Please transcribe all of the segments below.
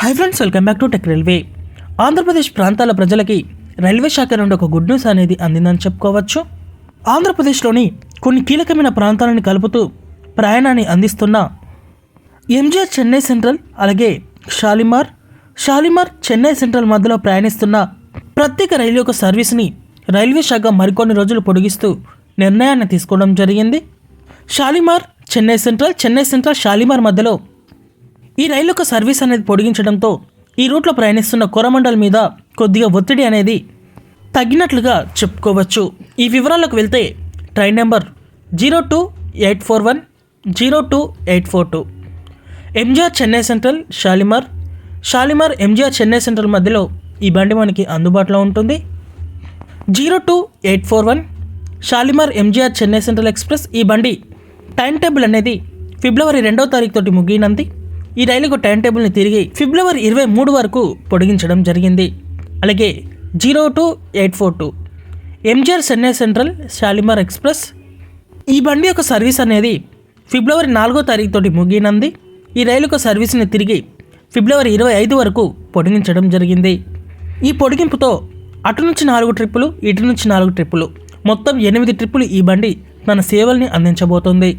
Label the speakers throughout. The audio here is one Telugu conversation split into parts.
Speaker 1: Hi friends, welcome back to tech railway. Andhra Pradesh ప్రాంతాల ప్రజలకి రైల్వే శాఖ నుండి ఒక గుడ్ న్యూస్ అనేది అందిందని చెప్పుకోవచ్చు. ఆంధ్రప్రదేశ్లోని కొన్ని కీలకమైన ప్రాంతాలను కలుపుతూ ప్రయాణాన్ని అందిస్తున్న ఎంజీఆర్ చెన్నై సెంట్రల్, అలాగే షాలిమార్ చెన్నై సెంట్రల్ మధ్యలో ప్రయాణిస్తున్న ప్రత్యేక రైలు యొక్క సర్వీస్ని రైల్వే శాఖ మరికొన్ని రోజులు పొడిగిస్తూ నిర్ణయాన్ని తీసుకోవడం జరిగింది. చెన్నై సెంట్రల్ షాలిమార్ మధ్యలో ఈ రైలు యొక్క సర్వీస్ అనేది పొడిగించడంతో ఈ రూట్లో ప్రయాణిస్తున్న కోరమండల్ మీద కొద్దిగా ఒత్తిడి అనేది తగ్గినట్లుగా చెప్పుకోవచ్చు. ఈ వివరాలకు వెళ్తే train number 02841 02842 MGR Chennai central Shalimar MGR Chennai central మధ్యలో ఈ బండి మనకి అందుబాటులో ఉంటుంది. 02841 షాలిమార్ ఎంజీఆర్ చెన్నై సెంట్రల్ ఎక్స్ప్రెస్ ఈ బండి టైం టేబుల్ అనేది ఫిబ్రవరి 2వ తారీఖు తోటి ముగియనుంది. ఈ రైలుకు టైం టేబుల్ని తిరిగి ఫిబ్రవరి 23 వరకు పొడిగించడం జరిగింది. అలాగే 02842 ఎంజీఆర్ చెన్నై సెంట్రల్ షాలిమార్ ఎక్స్ప్రెస్ ఈ బండి యొక్క సర్వీస్ అనేది ఫిబ్రవరి 4వ తారీఖు తోటి ముగియనుంది. ఈ రైలుకు సర్వీస్ని తిరిగి ఫిబ్రవరి 25 వరకు పొడిగించడం జరిగింది. ఈ పొడిగింపుతో అటు నుంచి 4 ట్రిప్పులు, ఇటు నుంచి 4 ట్రిప్పులు, మొత్తం 8 ట్రిప్పులు ఈ బండి తన సేవల్ని అందించబోతోంది.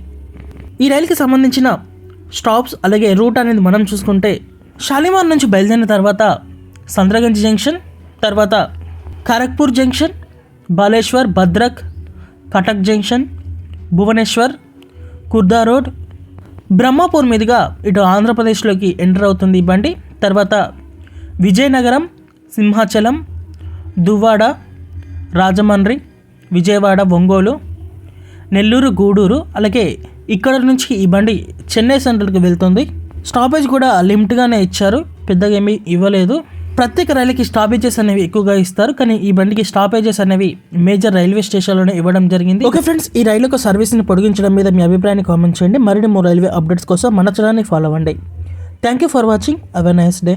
Speaker 1: ఈ రైలుకి సంబంధించిన స్టాప్స్ అలాగే రూట్ అనేది మనం చూసుకుంటే షాలిమార్ నుంచి బయలుదేరిన తర్వాత సంద్రగంజ్ జంక్షన్, తర్వాత Kharagpur junction, Baleshwar, Bhadrak, Cuttack junction, Bhubaneswar, Khurda road, Brahmapur మీదుగా ఇటు ఆంధ్రప్రదేశ్లోకి ఎంటర్ అవుతుంది ఈ బండి. తర్వాత విజయనగరం, సింహాచలం, దువ్వాడ, రాజమండ్రి, విజయవాడ, ఒంగోలు, నెల్లూరు, గూడూరు, అలాగే ఇక్కడ నుంచి ఈ బండి చెన్నై సెంట్రల్కి వెళ్తుంది. స్టాపేజ్ కూడా లిమిట్గానే ఇచ్చారు, పెద్దగా ఏమీ ఇవ్వలేదు. ప్రత్యేక రైలుకి స్టాపేజెస్ అనేవి ఎక్కువగా ఇస్తారు, కానీ ఈ బండికి స్టాపేజెస్ అనేవి మేజర్ రైల్వే స్టేషన్లోనే ఇవ్వడం జరిగింది. ఓకే ఫ్రెండ్స్, ఈ రైలు యొక్క సర్వీస్ని పొడిగించడం మీద మీ అభిప్రాయాన్ని కామెంట్ చేయండి. మరిన్ని రైల్వే అప్డేట్స్ కోసం మన ఛానల్ని ఫాలో అవ్వండి. Thank you for watching. Have a nice day.